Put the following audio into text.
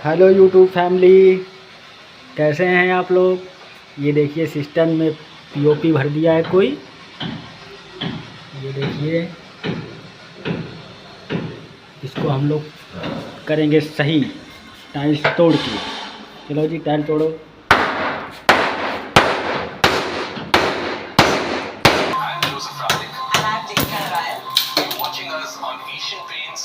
Hello YouTube family, कैसे हैं आप लोग। ये देखिए सिस्टम में पीओपी भर दिया है कोई। ये देखिए इसको हम लोग करेंगे सही टाइल्स तोड़ के। चलो जी टाइल तोड़ो। I'm Joseph Radik. And I'm Deepika Narayan. You're watching us on Asian Paints